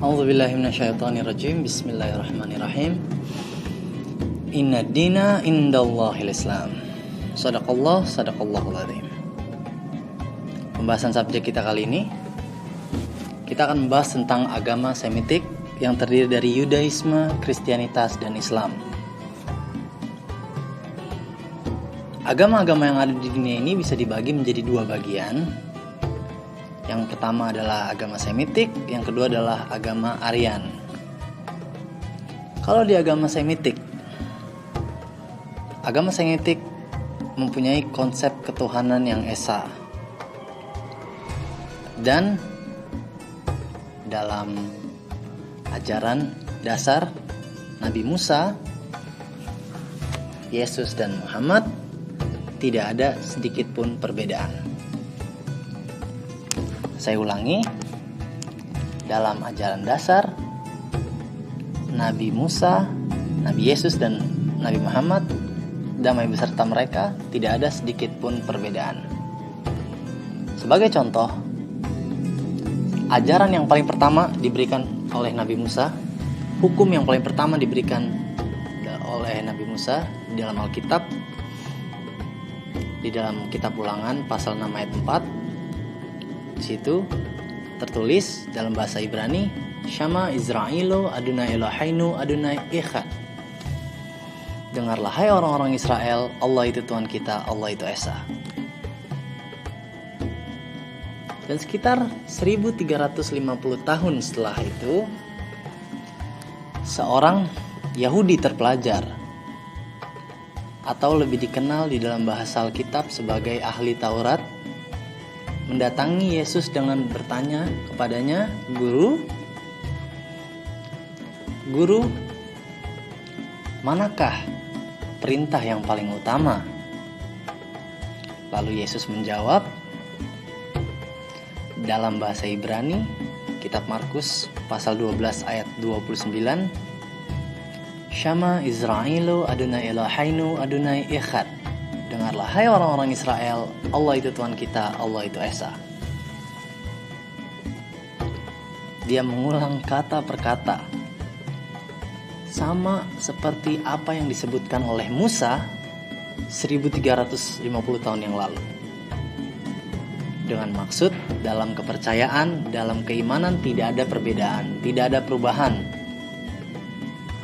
A'udzubillahi minasyaitonirrajim. Bismillahirrahmanirrahim. Inna dina indallahil Islam. Sadaqallahul adzim. Pembahasan subjek kita kali ini, kita akan membahas tentang agama Semitik yang terdiri dari Yudaisme, Kristianitas, dan Islam. Agama-agama yang ada di dunia ini bisa dibagi menjadi dua bagian. Yang pertama adalah agama Semitik, yang kedua adalah agama Aryan. Kalau di agama Semitik mempunyai konsep ketuhanan yang esa. Dan dalam ajaran dasar Nabi Musa, Yesus dan Muhammad tidak ada sedikit pun perbedaan. Saya ulangi, dalam ajaran dasar Nabi Musa, Nabi Yesus, dan Nabi Muhammad, damai beserta mereka, tidak ada sedikit pun perbedaan. Sebagai contoh, ajaran yang paling pertama diberikan oleh Nabi Musa, hukum yang paling pertama diberikan oleh Nabi Musa di dalam Alkitab, di dalam kitab Ulangan pasal 6 ayat 4. Di situ tertulis dalam bahasa Ibrani, Shama Isra'ilu Adonai Eloheinu Adonai Echad. Dengarlah hai orang-orang Israel, Allah itu Tuhan kita, Allah itu Esa. Dan sekitar 1350 tahun setelah itu, seorang Yahudi terpelajar, atau lebih dikenal di dalam bahasa Alkitab sebagai ahli Taurat, mendatangi Yesus dengan bertanya kepadanya, Guru, manakah perintah yang paling utama? Lalu Yesus menjawab dalam bahasa Ibrani, kitab Markus pasal 12 ayat 29, Shama Isra'ilu Adonai Eloheinu Adonai Echad. Dengarlah hai orang-orang Israel, Allah itu Tuhan kita, Allah itu Esa. Dia mengulang kata per kata, sama seperti apa yang disebutkan oleh Musa 1350 tahun yang lalu. Dengan maksud, dalam kepercayaan, dalam keimanan tidak ada perbedaan, tidak ada perubahan.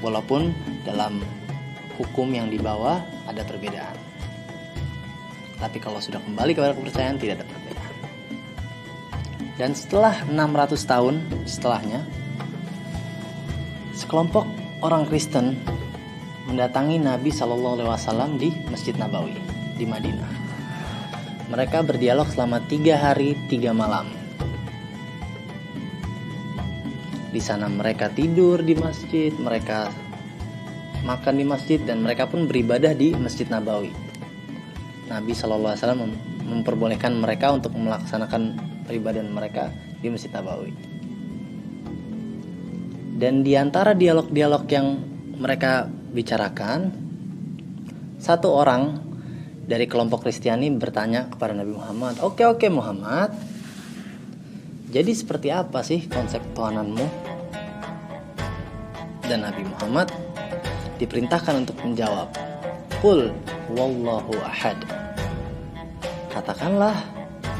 Walaupun dalam hukum yang dibawa ada perbedaan. Tapi kalau sudah kembali kepada kepercayaan tidak ada perbedaan. Dan setelah 600 tahun setelahnya, sekelompok orang Kristen mendatangi Nabi SAW di Masjid Nabawi di Madinah. Mereka berdialog selama 3 hari 3 malam. Di sana mereka tidur di masjid, mereka makan di masjid, dan mereka pun beribadah di Masjid Nabawi. Nabi SAW memperbolehkan mereka untuk melaksanakan peribadahan mereka di Masjid Nabawi. Dan di antara dialog-dialog yang mereka bicarakan, satu orang dari kelompok Kristiani bertanya kepada Nabi Muhammad, Oke Muhammad, jadi seperti apa sih konsep Tuhananmu? Dan Nabi Muhammad diperintahkan untuk menjawab, Qul wallahu ahad. Katakanlah,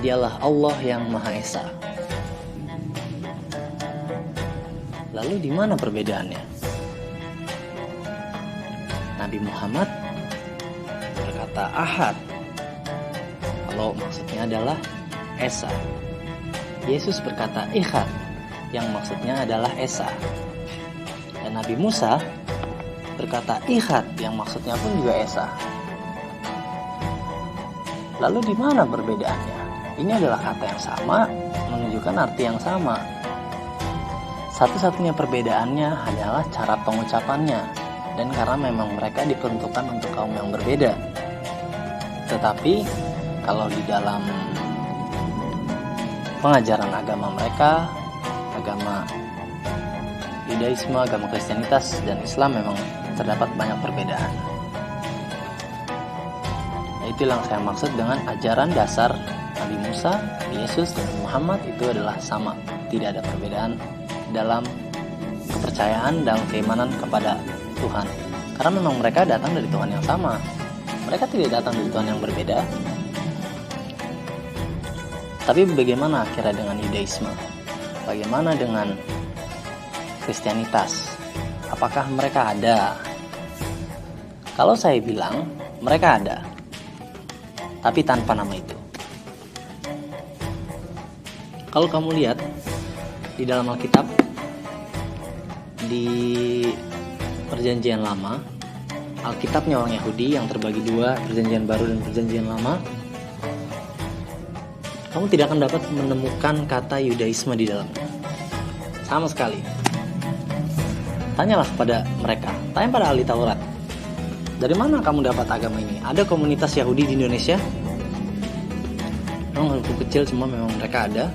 dialah Allah yang Maha Esa. Lalu di mana perbedaannya? Nabi Muhammad berkata ahad, kalau maksudnya adalah Esa. Yesus berkata ikhad, yang maksudnya adalah Esa. Dan Nabi Musa berkata ikhad, yang maksudnya pun juga Esa. Lalu di mana perbedaannya? Ini adalah kata yang sama, menunjukkan arti yang sama. Satu-satunya perbedaannya hanyalah cara pengucapannya. dan karena memang mereka diperuntukkan untuk kaum yang berbeda. Tetapi kalau di dalam pengajaran agama mereka, agama Yudaisme, agama Kristianitas, dan Islam memang terdapat banyak perbedaan. Itulah yang saya maksud dengan ajaran dasar Nabi Musa, Yesus, dan Muhammad itu adalah sama. Tidak ada perbedaan dalam kepercayaan dan keimanan kepada Tuhan. Karena memang mereka datang dari Tuhan yang sama. Mereka tidak datang dari Tuhan yang berbeda. Tapi bagaimana akhirnya dengan Yudaisme? Bagaimana dengan Kristianitas? Apakah mereka ada? Kalau saya bilang, mereka ada. Tapi tanpa nama itu. Kalau kamu lihat di dalam Alkitab, di Perjanjian Lama, Alkitabnya orang Yahudi yang terbagi dua, Perjanjian Baru dan Perjanjian Lama, kamu tidak akan dapat menemukan kata Yudaisme di dalamnya. Sama sekali. Tanyalah kepada mereka, tanya pada ahli Taurat. Dari mana kamu dapat agama ini? Ada komunitas Yahudi di Indonesia? Memang kecil, semua memang mereka ada.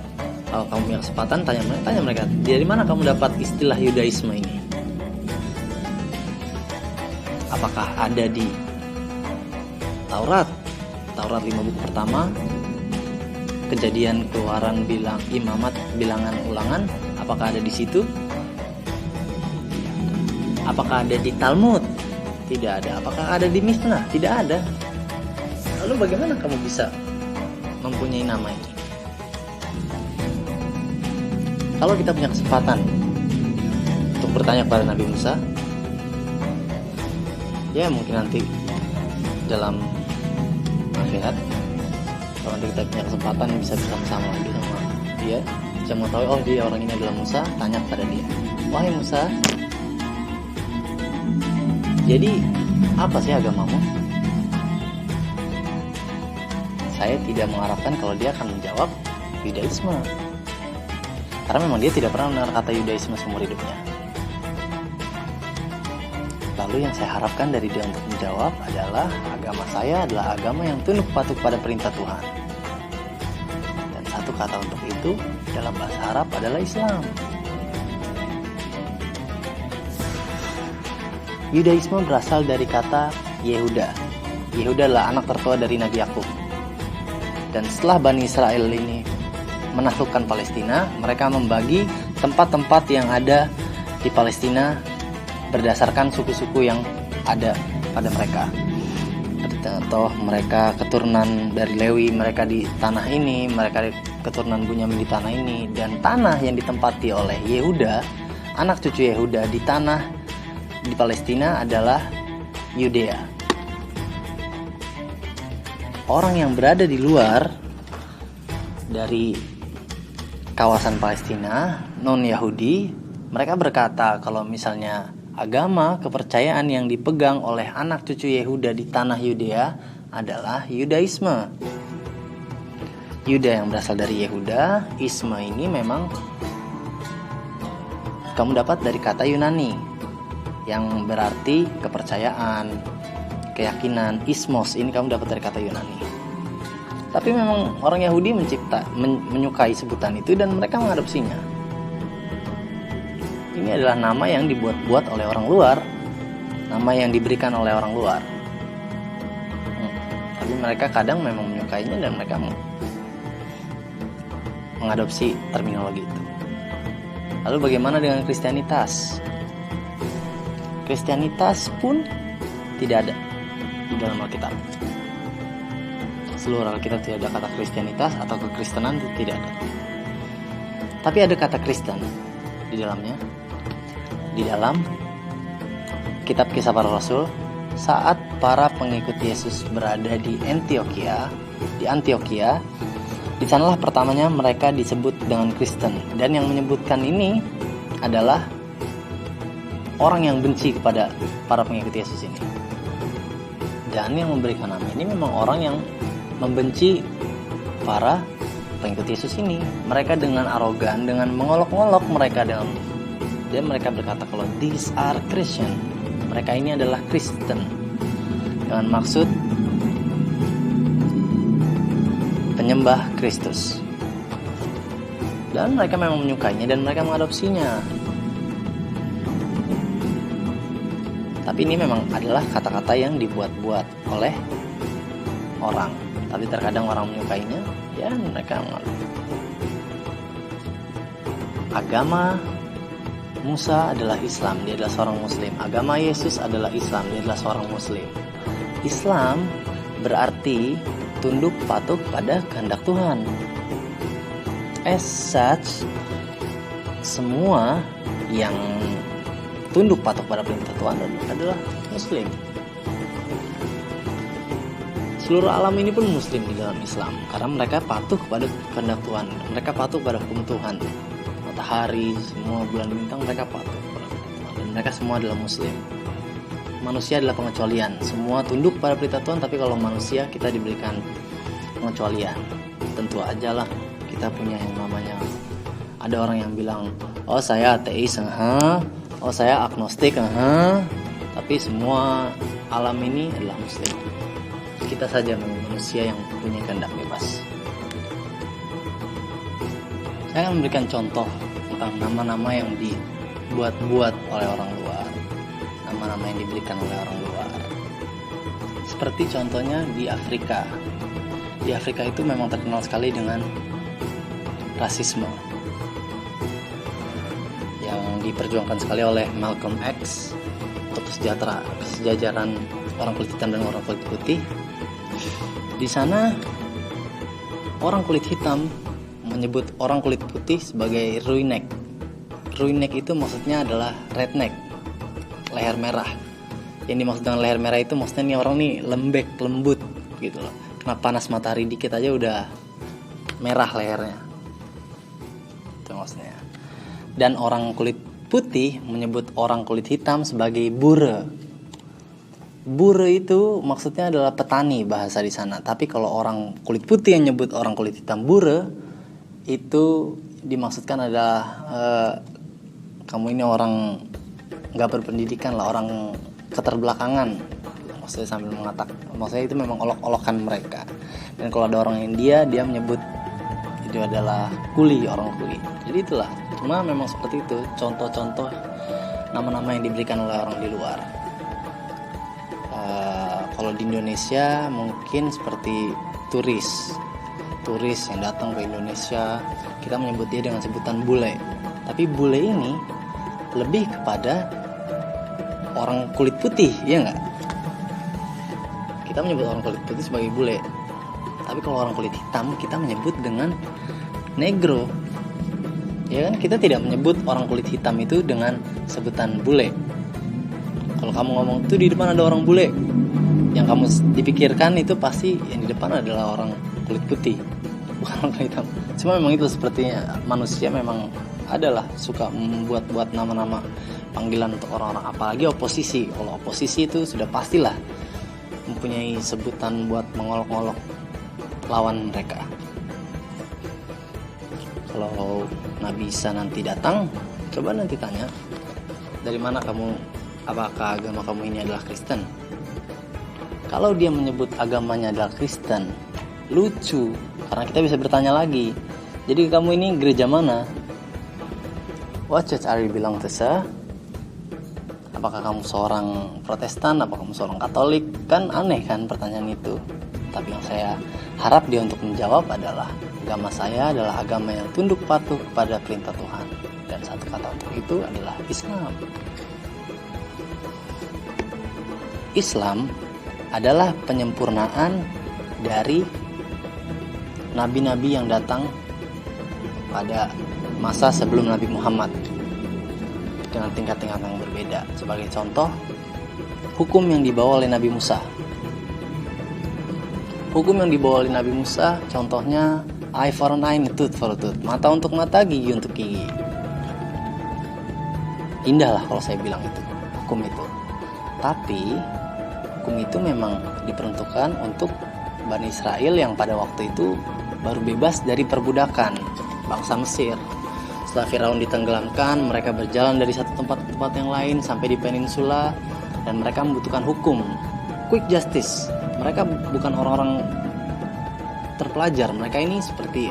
Kalau kamu punya kesempatan, tanya mereka, dari mana kamu dapat istilah Yudaisme ini? Apakah ada di Taurat 5 buku pertama, Kejadian, Keluaran, Imamat, Bilangan, Ulangan? Apakah ada di situ? Apakah ada di Talmud? Tidak ada. Apakah ada di Mishnah? Tidak ada. Lalu bagaimana kamu bisa mempunyai nama ini? Kalau kita punya kesempatan untuk bertanya kepada Nabi Musa, ya mungkin nanti dalam akhirat, kalau nanti kita punya kesempatan bisa bersama-sama lagi sama dia, bisa mengetahui, oh dia orang ini adalah Musa, tanya kepada dia, wahai Musa, jadi apa sih agamamu? Saya tidak mengharapkan kalau dia akan menjawab Yudaisme, karena memang dia tidak pernah mendengar kata Yudaisme seumur hidupnya. Lalu yang saya harapkan dari dia untuk menjawab adalah, agama saya adalah agama yang tunduk patuh pada perintah Tuhan. Dan satu kata untuk itu dalam bahasa Arab adalah Islam. Yudaisme berasal dari kata Yehuda. Yehuda adalah anak tertua dari Nabi Yakub. Dan setelah Bani Israel ini menaklukkan Palestina, mereka membagi tempat-tempat yang ada di Palestina berdasarkan suku-suku yang ada pada mereka. Atau mereka keturunan dari Lewi, mereka di tanah ini, mereka keturunan Bunyamin di tanah ini, dan tanah yang ditempati oleh Yehuda, anak cucu Yehuda di tanah di Palestina adalah Yudea. Orang yang berada di luar dari kawasan Palestina, non-Yahudi, mereka berkata kalau misalnya agama, kepercayaan yang dipegang oleh anak cucu Yehuda di tanah Yudea adalah Yudaisme. Yuda yang berasal dari Yehuda, Isme ini memang kamu dapat dari kata Yunani yang berarti kepercayaan, keyakinan. Ismos ini kamu dapat dari kata Yunani. Tapi memang orang Yahudi menyukai sebutan itu dan mereka mengadopsinya. Ini adalah nama yang dibuat-buat oleh orang luar, nama yang diberikan oleh orang luar. Tapi mereka kadang memang menyukainya dan mereka mengadopsi terminologi itu. Lalu bagaimana dengan Kristianitas? Kristianitas pun tidak ada di dalam Alkitab. Seluruh Alkitab tidak ada kata Kristianitas atau kekristenan, tidak ada. Tapi ada kata Kristen di dalamnya. Di dalam kitab Kisah Para Rasul, saat para pengikut Yesus berada di Antioquia, di sanalah pertamanya mereka disebut dengan Kristen. Dan yang menyebutkan ini adalah orang yang benci kepada para pengikut Yesus ini. Dan yang memberikan nama ini memang orang yang membenci para pengikut Yesus ini. Mereka dengan arogan, dengan mengolok-olok mereka dan mereka berkata kalau these are Christian, mereka ini adalah Kristen dengan maksud penyembah Kristus. Dan mereka memang menyukainya dan mereka mengadopsinya. Tapi ini memang adalah kata-kata yang dibuat-buat oleh orang. Tapi terkadang orang menyukainya, ya mereka mengadopsi. Agama Musa adalah Islam, dia adalah seorang Muslim. Agama Yesus adalah Islam, dia adalah seorang Muslim. Islam berarti tunduk patuh pada kehendak Tuhan. As such, semua yang tunduk patuh pada perintah Tuhan adalah Muslim. Seluruh alam ini pun Muslim di dalam Islam, karena mereka patuh kepada kehendak Tuhan. Mereka patuh pada hukum Tuhan. Matahari, semua bulan bintang, mereka patuh kepada Tuhan. Dan mereka semua adalah Muslim. Manusia adalah pengecualian. Semua tunduk pada perintah Tuhan, tapi kalau manusia kita diberikan pengecualian. Tentu aja lah kita punya yang namanya, ada orang yang bilang, oh saya ateis, oh saya agnostik, tapi semua alam ini adalah Muslim. Kita saja manusia yang punya kehendak bebas. Saya akan memberikan contoh tentang nama-nama yang dibuat-buat oleh orang luar, nama-nama yang diberikan oleh orang luar. Seperti contohnya di Afrika. Di Afrika itu memang terkenal sekali dengan rasisme yang diperjuangkan sekali oleh Malcolm X untuk kesejahteraan orang kulit hitam dan orang kulit putih. Di sana orang kulit hitam menyebut orang kulit putih sebagai roughneck. Roughneck itu maksudnya adalah redneck, leher merah. Yang dimaksud dengan leher merah itu maksudnya nih orang nih lembek, lembut gitu loh. Kena panas matahari dikit aja udah merah lehernya. Itu maksudnya. Dan orang kulit putih menyebut orang kulit hitam sebagai bure. Bure itu maksudnya adalah petani bahasa di sana. Tapi kalau orang kulit putih yang nyebut orang kulit hitam bure, itu dimaksudkan adalah kamu ini orang nggak berpendidikan lah, orang keterbelakangan. Maksudnya sambil mengatakan, maksudnya itu memang olok-olokan mereka. Dan kalau ada orang India, dia menyebut itu adalah kuli, orang kuli. Jadi itulah. Cuma memang seperti itu contoh-contoh nama-nama yang diberikan oleh orang di luar. Kalau di Indonesia mungkin seperti turis yang datang ke Indonesia, kita menyebut dia dengan sebutan bule. Tapi bule ini lebih kepada orang kulit putih, ya nggak? Kita menyebut orang kulit putih sebagai bule. Tapi kalau orang kulit hitam kita menyebut dengan negro. Ya kan, kita tidak menyebut orang kulit hitam itu dengan sebutan bule. Kalau kamu ngomong tuh di depan ada orang bule, yang kamu dipikirkan itu pasti yang di depan adalah orang kulit putih, bukan orang kulit hitam. Cuma memang itu sepertinya manusia memang adalah suka membuat-buat nama-nama panggilan untuk orang-orang, apalagi oposisi. Kalau oposisi itu sudah pastilah mempunyai sebutan buat mengolok-olok lawan mereka. Kalau Nabi Isa nanti datang, coba nanti tanya, dari mana kamu, apakah agama kamu ini adalah Kristen? Kalau dia menyebut agamanya adalah Kristen, lucu, karena kita bisa bertanya lagi, jadi kamu ini gereja mana? What church are you belong to, sir? Apakah kamu seorang Protestan? Apakah kamu seorang Katolik? Kan aneh kan pertanyaan itu. Tapi yang saya harap dia untuk menjawab adalah, agama saya adalah agama yang tunduk patuh kepada perintah Tuhan. Dan satu kata untuk itu adalah Islam. Islam adalah penyempurnaan dari nabi-nabi yang datang pada masa sebelum Nabi Muhammad dengan tingkat-tingkat yang berbeda. Sebagai contoh, hukum yang dibawa oleh Nabi Musa. Hukum yang dibawa oleh Nabi Musa, contohnya eye for an eye, tooth for a tooth, mata untuk mata, gigi untuk gigi. Indah lah kalau saya bilang itu, hukum itu. Tapi hukum itu memang diperuntukkan untuk Bani Israel yang pada waktu itu baru bebas dari perbudakan bangsa Mesir. Setelah Firaun ditenggelamkan, mereka berjalan dari satu tempat ke tempat yang lain sampai di peninsula. dan mereka membutuhkan hukum, quick justice. Mereka bukan orang-orang terpelajar, mereka ini seperti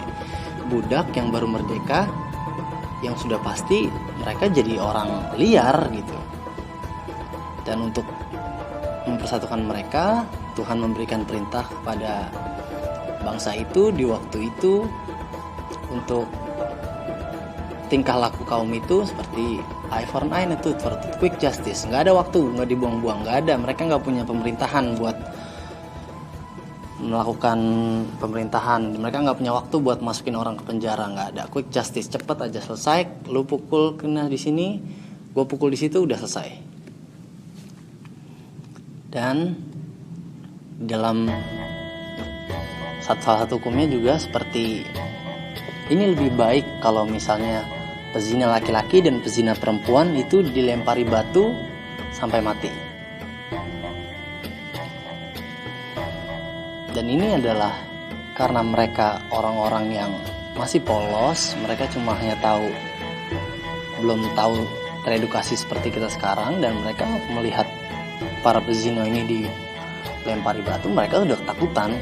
budak yang baru merdeka, yang sudah pasti mereka jadi orang liar gitu. Dan untuk mempersatukan mereka, Tuhan memberikan perintah kepada bangsa itu di waktu itu untuk tingkah laku kaum itu seperti eye for an eye, tooth for tooth, quick justice. Nggak ada waktu, nggak dibuang-buang, nggak ada. Mereka nggak punya pemerintahan buat melakukan pemerintahan. Mereka nggak punya waktu buat masukin orang ke penjara, nggak ada. Quick justice, cepet aja selesai. Lu pukul kena di sini, gue pukul di situ, udah selesai. Dan dalam salah satu hukumnya juga seperti ini, lebih baik kalau misalnya pezina laki-laki dan pezina perempuan itu dilempari batu sampai mati. Dan ini adalah karena mereka orang-orang yang masih polos, mereka cuma hanya belum tahu teredukasi seperti kita sekarang, dan mereka melihat para pezina ini dilempari batu, mereka udah ketakutan.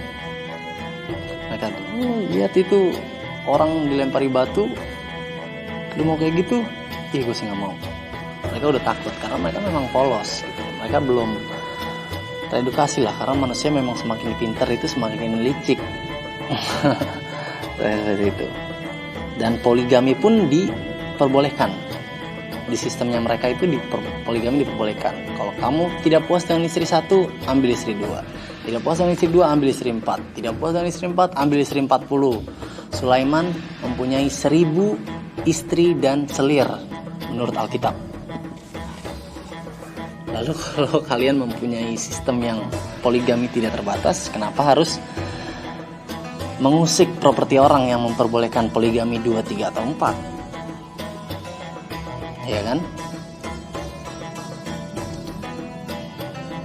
Mereka lihat itu orang dilempari batu, lu mau kayak gitu? Ih, gue sih nggak mau. Mereka udah takut karena mereka memang polos gitu. Mereka belum teredukasi lah, karena manusia memang semakin pintar itu semakin licik. Seperti itu. Dan poligami pun diperbolehkan. Di sistemnya mereka itu poligami diperbolehkan. Kalau kamu tidak puas dengan istri satu, ambil istri dua. Tidak puas dengan istri dua, ambil istri 4. Tidak puas dengan istri 4, ambil istri 40. Sulaiman mempunyai 1000 istri dan selir menurut Alkitab. Lalu kalau kalian mempunyai sistem yang poligami tidak terbatas, kenapa harus mengusik properti orang yang memperbolehkan poligami 2, 3, atau 4? Ya kan?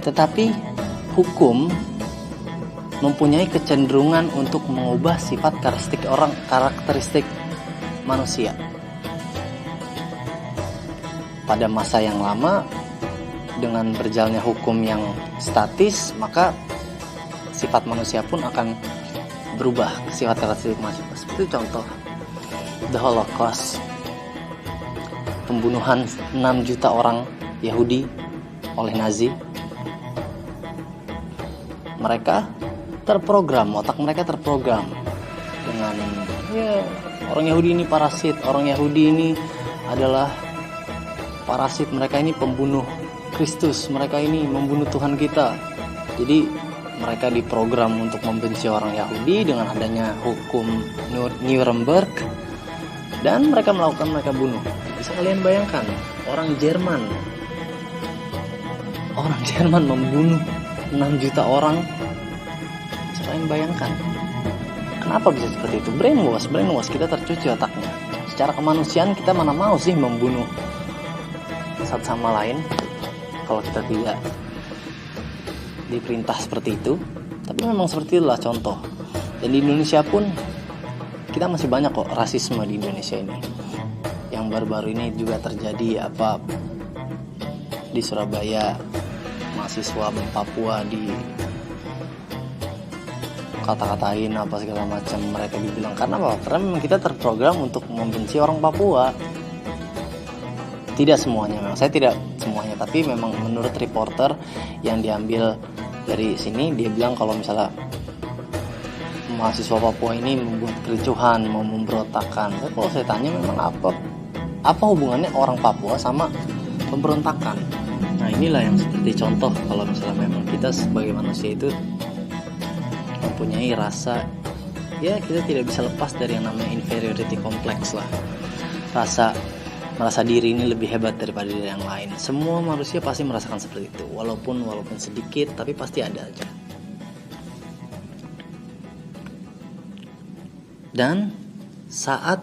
Tetapi hukum mempunyai kecenderungan untuk mengubah sifat karakteristik manusia. Pada masa yang lama, dengan berjalannya hukum yang statis, maka sifat manusia pun akan berubah, sifat karakteristik manusia. Seperti contoh The Holocaust, pembunuhan 6 juta orang Yahudi oleh Nazi. Mereka terprogram, otak mereka terprogram dengan orang Yahudi ini parasit, orang Yahudi ini adalah parasit, mereka ini pembunuh Kristus, mereka ini membunuh Tuhan kita. Jadi mereka diprogram untuk membenci orang Yahudi dengan adanya hukum Nuremberg, dan mereka bunuh. Bisa kalian bayangkan, orang Jerman membunuh 6 juta orang. Kalian bayangkan, kenapa bisa seperti itu? Brainwash, kita tercuci otaknya. Secara kemanusiaan kita mana mau sih membunuh satu sama lain kalau kita tidak diperintah seperti itu. Tapi memang seperti itulah contoh. Dan di Indonesia pun kita masih banyak kok rasisme di Indonesia ini. Yang baru-baru ini juga terjadi di Surabaya, mahasiswa Papua kata-katain apa segala macam, mereka dibilang karena apa? Karena memang kita terprogram untuk membenci orang Papua. Tidak semuanya, memang saya tidak semuanya, tapi memang menurut reporter yang diambil dari sini, dia bilang kalau misalnya mahasiswa Papua ini membuat kericuhan, mau memberontakan. Kalau saya tanya, memang apa hubungannya orang Papua sama pemberontakan? Nah, inilah yang seperti contoh kalau misalnya memang kita sebagai manusia itu mempunyai rasa, ya kita tidak bisa lepas dari yang namanya inferiority complex lah. Merasa diri ini lebih hebat daripada diri yang lain. Semua manusia pasti merasakan seperti itu, walaupun sedikit, tapi pasti ada aja. Dan saat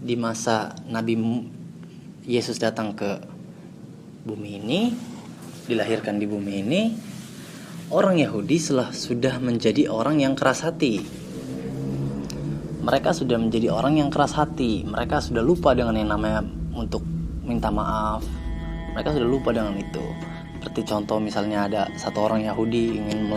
di masa Nabi Yesus datang ke bumi ini, dilahirkan di bumi ini, orang Yahudi sudah menjadi orang yang keras hati. Mereka sudah menjadi orang yang keras hati. Mereka sudah lupa dengan yang namanya untuk minta maaf, Mereka sudah lupa dengan itu. Seperti contoh misalnya ada satu orang Yahudi ingin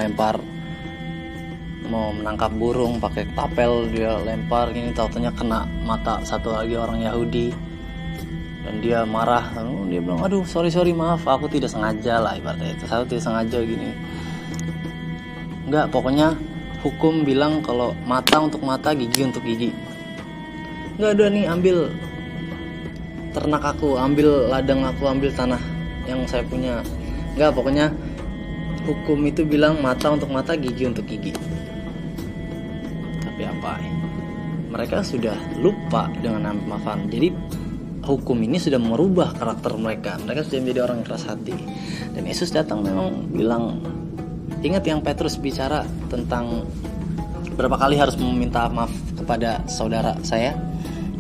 mau menangkap burung pakai tapel, dia lempar gini, tahu-taunya kena mata satu lagi orang Yahudi dan dia marah, lalu dia bilang aduh sorry maaf, aku tidak sengaja lah, ibaratnya itu saya tidak sengaja gini. Enggak, pokoknya hukum bilang kalau mata untuk mata, gigi untuk gigi. Enggak ada nih, ambil ternak aku, ambil ladang aku, ambil tanah yang saya punya. Enggak, pokoknya hukum itu bilang mata untuk mata, gigi untuk gigi. Tapi apa? Mereka sudah lupa dengan maafan. Jadi hukum ini sudah merubah karakter mereka. Mereka sudah menjadi orang keras hati. Dan Yesus datang memang bilang, ingat yang Petrus bicara tentang berapa kali harus meminta maaf kepada saudara saya.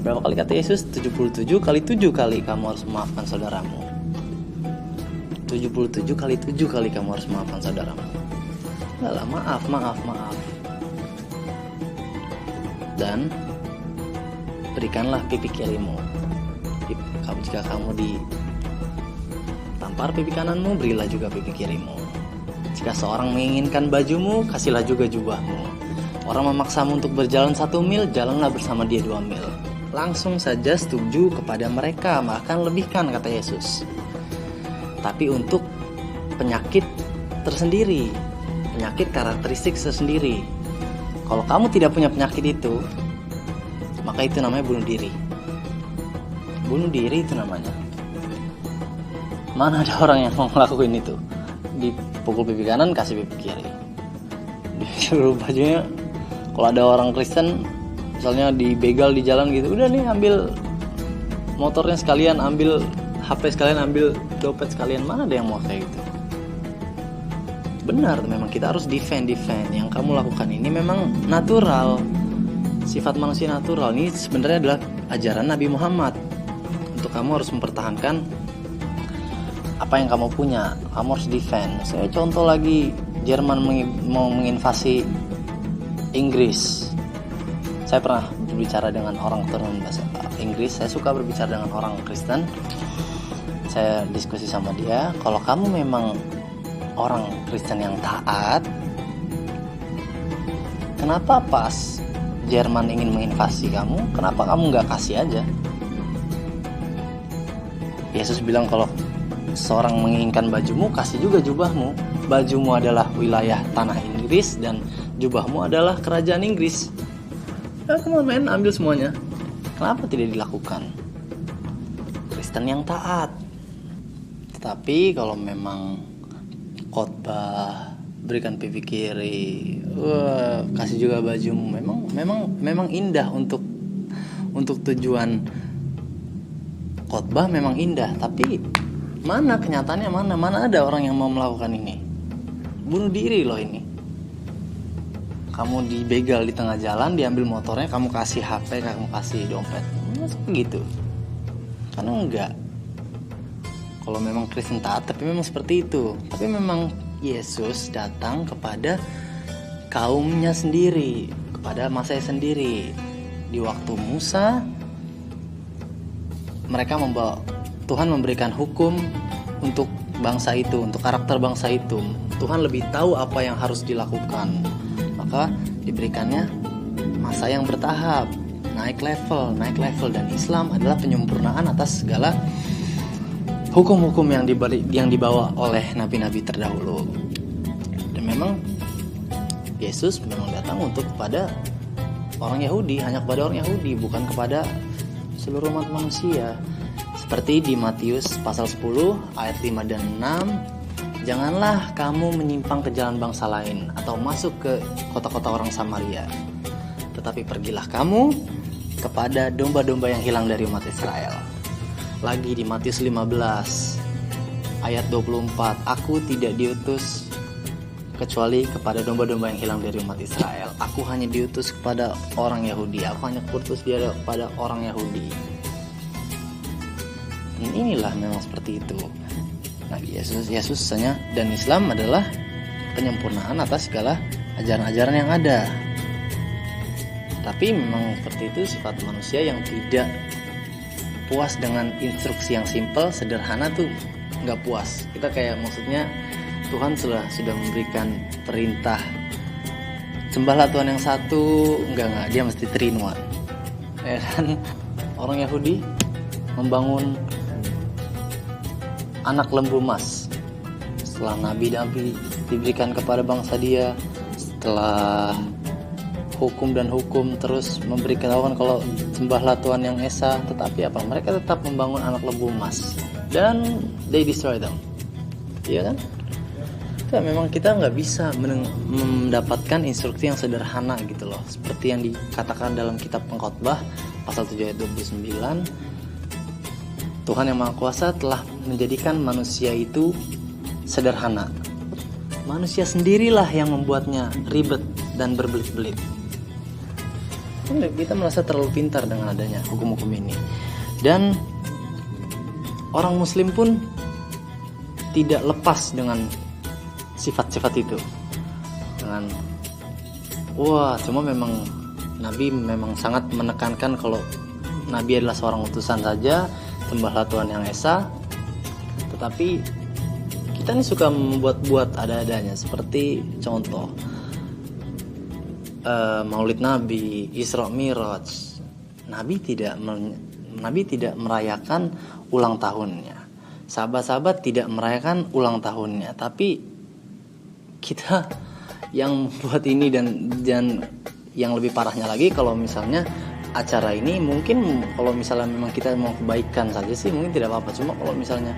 Berapa kali kata Yesus? 77 kali 7 kali kamu harus memaafkan saudaramu. 77 kali 7 kali kamu harus memaafkan saudaramu. Enggak lah, maaf. Dan berikanlah pipi kirimu. Jika kamu ditampar pipi kananmu, berilah juga pipi kirimu. Jika seorang menginginkan bajumu, kasihlah juga jubahmu. Orang memaksamu untuk berjalan 1 mil, jalanlah bersama dia 2 mil. Langsung saja setuju kepada mereka, bahkan lebihkan, kata Yesus. Tapi untuk penyakit tersendiri, penyakit karakteristik tersendiri. Kalau kamu tidak punya penyakit itu, maka itu namanya bunuh diri. Bunuh diri itu namanya. Mana ada orang yang mau ngelakuin itu? Dipukul pipi kanan, kasih pipi kiri. Disuruh bajunya. Kalau ada orang Kristen, misalnya dibegal di jalan gitu, udah nih ambil motornya sekalian, ambil HP sekalian, ambil dompet sekalian. Mana ada yang mau kayak gitu? Benar, memang kita harus defend. Yang kamu lakukan ini memang natural, sifat manusia natural. Ini sebenarnya adalah ajaran Nabi Muhammad. Untuk kamu harus mempertahankan apa yang kamu punya, kamu harus defend. Saya contoh lagi, Jerman mau menginvasi Inggris. Saya pernah berbicara dengan orang keturunan bahasa Inggris. Saya suka berbicara dengan orang Kristen. Saya diskusi sama dia, kalau kamu memang orang Kristen yang taat, kenapa pas Jerman ingin menginvasi kamu, kenapa kamu gak kasih aja? Yesus bilang kalau seorang menginginkan bajumu, kasih juga jubahmu. Bajumu adalah wilayah tanah Inggris dan jubahmu adalah kerajaan Inggris. Kamu main ambil semuanya. Kenapa tidak dilakukan? Kristen yang taat. Tetapi kalau memang khotbah, berikan pipi kiri, kasih juga bajumu, memang indah untuk tujuan khotbah, memang indah. Tapi mana kenyataannya, mana ada orang yang mau melakukan ini? Bunuh diri loh ini. Kamu dibegal di tengah jalan, diambil motornya, kamu kasih HP, kamu kasih dompet. Masa begitu? Karena enggak. Kalau memang Kristen taat, tapi memang seperti itu. Tapi memang Yesus datang kepada kaumnya sendiri, kepada masanya sendiri. Di waktu Musa, mereka Tuhan memberikan hukum untuk bangsa itu, untuk karakter bangsa itu. Tuhan lebih tahu apa yang harus dilakukan. Maka diberikannya masa yang bertahap, naik level. Dan Islam adalah penyempurnaan atas segala hukum-hukum yang dibawa oleh nabi-nabi terdahulu. Dan memang Yesus memang datang untuk kepada orang Yahudi, hanya kepada orang Yahudi, bukan kepada seluruh umat manusia. Seperti di Matius pasal 10 ayat 5 dan 6, janganlah kamu menyimpang ke jalan bangsa lain atau masuk ke kota-kota orang Samaria, tetapi pergilah kamu kepada domba-domba yang hilang dari umat Israel. Lagi di Matius 15 ayat 24, aku tidak diutus kecuali kepada domba-domba yang hilang dari umat Israel. Aku hanya diutus kepada orang Yahudi. Aku hanya diutus kepada orang Yahudi. Dan inilah memang seperti itu. Nah, Yesus hanya, dan Islam adalah penyempurnaan atas segala ajaran-ajaran yang ada. Tapi memang seperti itu sifat manusia yang tidak puas dengan instruksi yang simpel, sederhana tuh nggak puas. Kita kayak maksudnya Tuhan sudah memberikan perintah sembahlah Tuhan yang satu, enggak, dia mesti 3 in 1. Ya kan? Orang Yahudi membangun anak lembu emas. Setelah nabi-nabi diberikan kepada bangsa dia, setelah hukum terus memberitahukan kalau sembahlah Tuhan yang esa, tetapi apa? Mereka tetap membangun anak lembu emas dan they destroy them. Iya kan? Ya, memang kita nggak bisa mendapatkan instruksi yang sederhana gitu loh, seperti yang dikatakan dalam kitab Pengkhotbah pasal 7 ayat 29. Tuhan yang Maha Kuasa telah menjadikan manusia itu sederhana. Manusia sendirilah yang membuatnya ribet dan berbelit-belit. Kita merasa terlalu pintar dengan adanya hukum-hukum ini. Dan orang Muslim pun tidak lepas dengan sifat-sifat itu. Dengan cuma memang Nabi memang sangat menekankan kalau Nabi adalah seorang utusan saja, sembahlah Tuhan yang esa. Tetapi kita ini suka membuat-buat ada-adanya, seperti contoh Maulid Nabi, Isra Miraj. Nabi tidak merayakan ulang tahunnya. Sahabat-sahabat tidak merayakan ulang tahunnya, tapi kita yang buat ini dan yang lebih parahnya lagi, kalau misalnya acara ini mungkin kalau misalnya memang kita mau kebaikan saja sih mungkin tidak apa-apa. Cuma kalau misalnya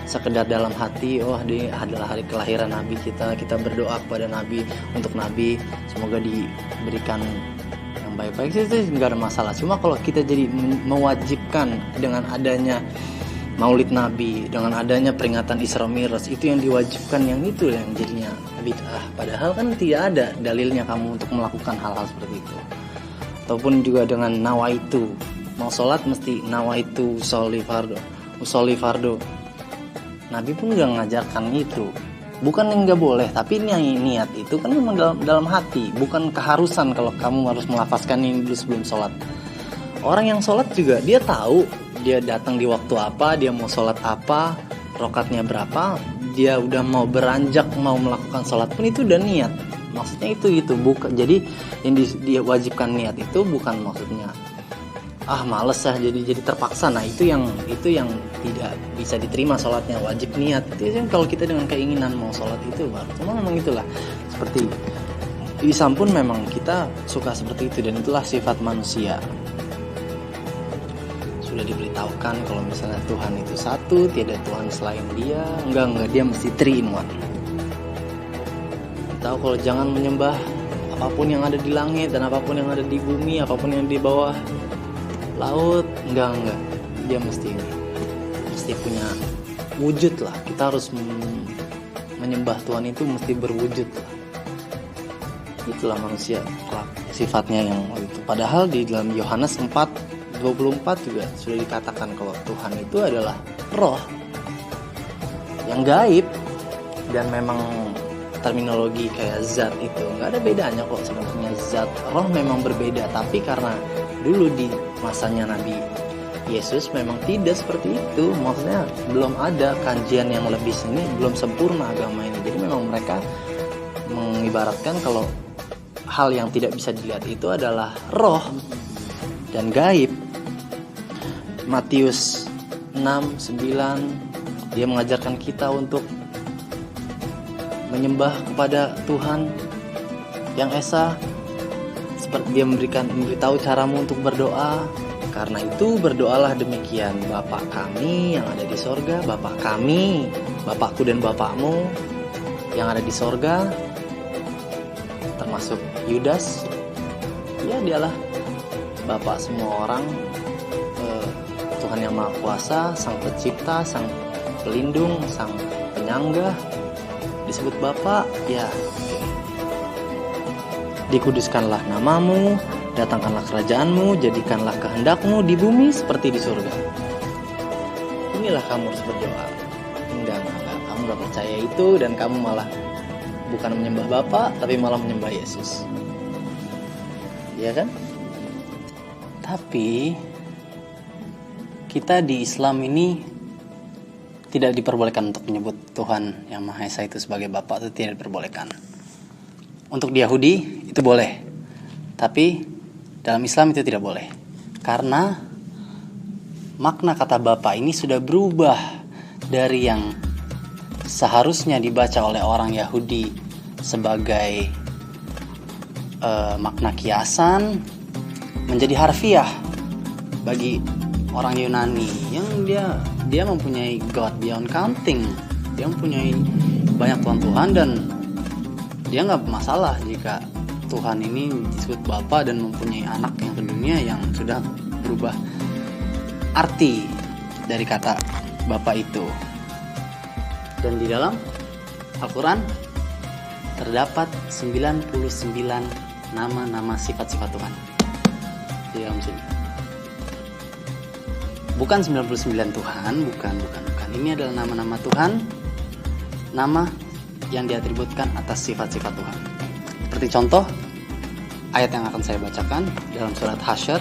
sekedar dalam hati, ini adalah hari kelahiran Nabi kita berdoa kepada Nabi, untuk Nabi semoga diberikan yang baik-baik sih, itu nggak ada masalah. Cuma kalau kita jadi mewajibkan dengan adanya Maulid Nabi, dengan adanya peringatan Isra Miraj, itu yang diwajibkan, yang itu yang jadinya bid'ah. Padahal kan tidak ada dalilnya kamu untuk melakukan hal-hal seperti itu. Ataupun juga dengan nawaitu, mau sholat mesti nawaitu usolli fardo. Nabi pun nggak ngajarkan itu. Bukan yang nggak boleh, tapi niat itu kan memang dalam hati, bukan keharusan kalau kamu harus melafazkan ini dulu sebelum sholat. Orang yang sholat juga dia tahu dia datang di waktu apa, dia mau sholat apa, rokatnya berapa, dia udah mau beranjak mau melakukan sholat pun itu udah niat. Maksudnya itu bukan. Jadi yang dia wajibkan niat itu bukan maksudnya males jadi terpaksa. Nah itu yang tidak bisa diterima sholatnya, wajib niat. Itu kalau kita dengan keinginan mau sholat itu baru. Cuma memang itulah, seperti Islam pun memang kita suka seperti itu, dan itulah sifat manusia. Sudah diberitahukan kalau misalnya Tuhan itu satu, tiada Tuhan selain dia. Enggak, dia mesti 3 in 1. Tahu kalau jangan menyembah apapun yang ada di langit dan apapun yang ada di bumi, apapun yang di bawah laut. Enggak, dia mesti punya wujud lah. Kita harus menyembah Tuhan itu mesti berwujud lah. Itulah manusia sifatnya yang itu. Padahal di dalam Yohanes 4:24 juga sudah dikatakan kalau Tuhan itu adalah roh yang gaib, dan memang terminologi kayak zat itu nggak ada bedanya kok sebenarnya. Zat roh memang berbeda, tapi karena dulu di masanya Nabi Yesus memang tidak seperti itu. Maksudnya belum ada kajian yang lebih sini, belum sempurna agama ini. Jadi memang mereka mengibaratkan kalau hal yang tidak bisa dilihat itu adalah roh dan gaib. Matius 6:9 dia mengajarkan kita untuk menyembah kepada Tuhan yang esa. Seperti dia memberitahu caramu untuk berdoa. Karena itu berdoalah demikian, Bapa kami yang ada di sorga. Bapa kami, Bapakku dan Bapakmu yang ada di sorga, termasuk Yudas, dialah Bapak semua orang, Tuhan yang Maha Kuasa, Sang Pencipta, Sang Pelindung, Sang Penyangga. Disebut Bapa, dikuduskanlah namamu, datangkanlah kerajaanmu, jadikanlah kehendakmu di bumi seperti di surga. Inilah kamu harus berdoa. Enggak, kamu gak percaya itu, dan kamu malah bukan menyembah Bapa, tapi malah menyembah Yesus. Iya kan? Tapi kita di Islam ini tidak diperbolehkan untuk menyebut Tuhan yang Maha Esa itu sebagai Bapa, itu tidak diperbolehkan. Untuk di Yahudi itu boleh, tapi dalam Islam itu tidak boleh, karena makna kata Bapa ini sudah berubah dari yang seharusnya dibaca oleh orang Yahudi sebagai makna kiasan menjadi harfiah bagi orang Yunani yang dia mempunyai God beyond counting, dia mempunyai banyak Tuhan dan dia nggak masalah jika Tuhan ini disebut Bapa dan mempunyai anak yang ke dunia yang sudah berubah arti dari kata Bapa itu. Dan di dalam Al-Quran terdapat 99 nama-nama sifat-sifat Tuhan di dalam sini. Bukan 99 Tuhan, bukan. Ini adalah nama-nama Tuhan, nama yang diatributkan atas sifat-sifat Tuhan. Seperti contoh ayat yang akan saya bacakan dalam surat Hasyr.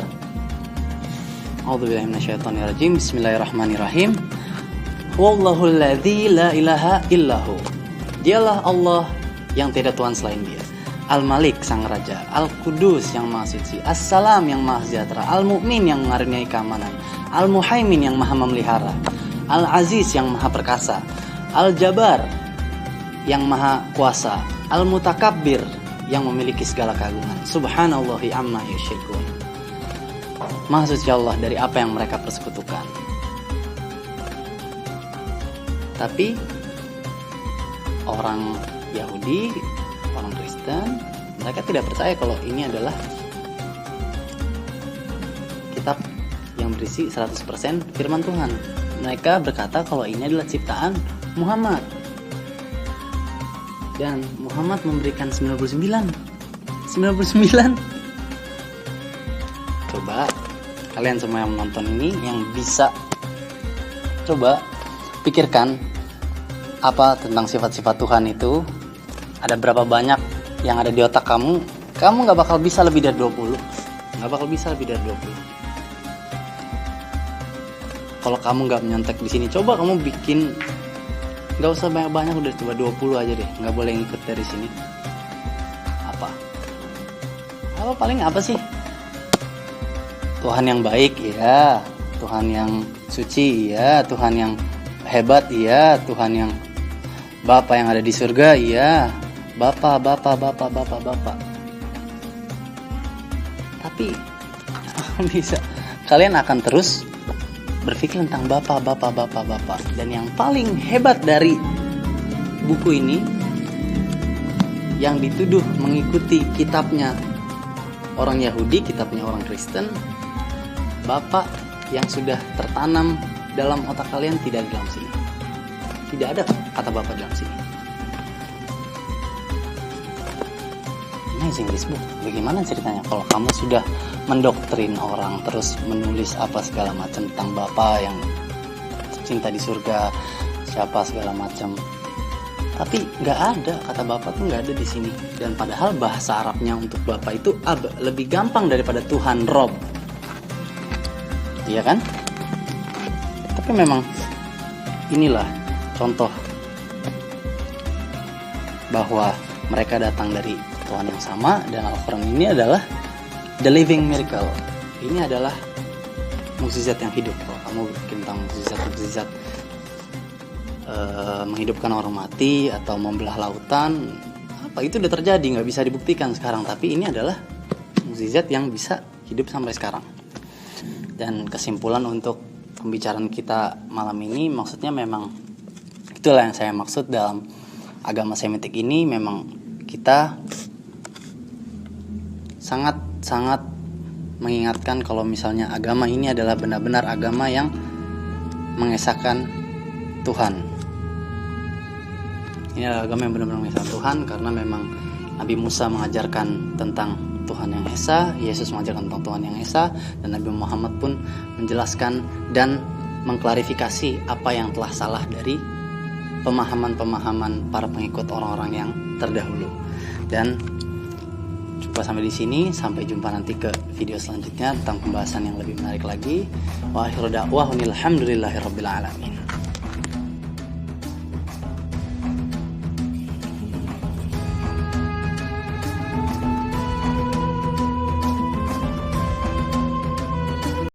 A'udzubillahi minasyaitonirrajim. Bismillahirrahmanirrahim. Wallahul ladzi la ilaha illahu. Dialah Allah yang tidak Tuhan selain Dia. Al-Malik sang raja, Al-Qudus yang maha suci, As-Salam yang maha sejahtera, Al-Mu'min yang mengaruniai keamanan, Al-Muhaimin yang maha memelihara, Al-Aziz yang maha perkasa, Al-Jabbar yang maha kuasa, Al-Mutakabbir yang memiliki segala keagungan. Subhanallahi amma yusyrikun. Maha suci Allah dari apa yang mereka persekutukan. Tapi orang Yahudi, orang Kristen, mereka tidak percaya kalau ini adalah kitab yang berisi 100% firman Tuhan. Mereka berkata kalau ini adalah ciptaan Muhammad. Dan Muhammad memberikan 99. Coba kalian semua yang menonton ini yang bisa coba pikirkan apa tentang sifat-sifat Tuhan itu. Ada berapa banyak yang ada di otak kamu gak bakal bisa lebih dari 20. Gak bakal bisa lebih dari 20. Kalau kamu gak menyontek di sini, coba kamu bikin, gak usah banyak-banyak, udah coba 20 aja deh. Gak boleh ngikut dari sini. Apa paling apa sih? Tuhan yang baik, iya. Tuhan yang suci, iya. Tuhan yang hebat, iya. Tuhan yang Bapa yang ada di surga, iya. Bapa. Tapi bisa kalian akan terus berpikir tentang Bapa. Dan yang paling hebat dari buku ini, yang dituduh mengikuti kitabnya orang Yahudi, kitabnya orang Kristen, Bapa yang sudah tertanam dalam otak kalian tidak ada dalam sini. Tidak ada kata Bapa dalam sini. Amazing this book. Bagaimana ceritanya kalau kamu sudah mendoktrin orang, terus menulis apa segala macam tentang Bapa yang cinta di surga, siapa segala macam, tapi nggak ada kata Bapa tuh, nggak ada di sini. Dan padahal bahasa Arabnya untuk Bapa itu lebih gampang daripada Tuhan Rob, iya kan? Tapi memang inilah contoh bahwa mereka datang dari Tuhan yang sama, dan Al-Quran ini adalah the living miracle. Ini adalah mukjizat yang hidup. Kalau kamu bikin tentang mukjizat menghidupkan orang mati atau membelah lautan, apa itu udah terjadi, nggak bisa dibuktikan sekarang. Tapi ini adalah mukjizat yang bisa hidup sampai sekarang. Dan kesimpulan untuk pembicaraan kita malam ini, maksudnya memang itulah yang saya maksud dalam agama Semitik ini. Memang kita sangat mengingatkan kalau misalnya agama ini adalah benar-benar agama yang mengesahkan Tuhan. Ini adalah agama yang benar-benar mengesahkan Tuhan, karena memang Nabi Musa mengajarkan tentang Tuhan yang Esa, Yesus mengajarkan tentang Tuhan yang Esa, dan Nabi Muhammad pun menjelaskan dan mengklarifikasi apa yang telah salah dari pemahaman-pemahaman para pengikut orang-orang yang terdahulu. Dan coba sampai di sini, sampai jumpa nanti ke video selanjutnya tentang pembahasan yang lebih menarik lagi. Wa akhiru da'wahum alhamdulillahirabbil alamin.